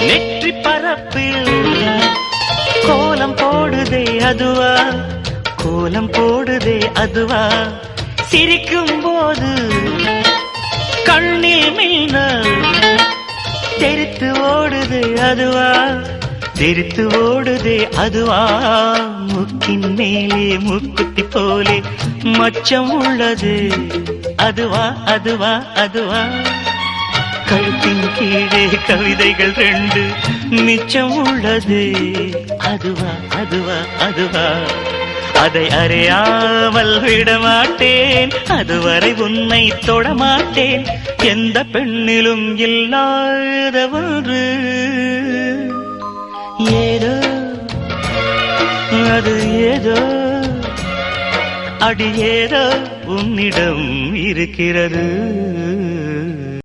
நெற்றி பரப்பில் கோலம் போடுதே அதுவா, கோலம் போடுதே அதுவா, சிரிக்கும் போது கண்ணில் மின்னல் தெரித்து ஓடுதே அதுவா, தெரித்து ஓடுதே அதுவா, முக்கின் மேலே முக்குத்தி போலே மச்சம் உள்ளது அதுவா, அதுவா, அதுவா, கழுத்தின் கீழே கவிதைகள் 2 மிச்சம் உள்ளது அதுவா, அதுவா, அதுவா, அதை அறியாமல் விடமாட்டேன், அதுவரை உன்னை தொடமாட்டேன், எந்த பெண்ணிலும் இல்லாத ஒன்று ஏதோ, அது ஏதோ, அடி ஏதோ உன்னிடம் இருக்கிறது.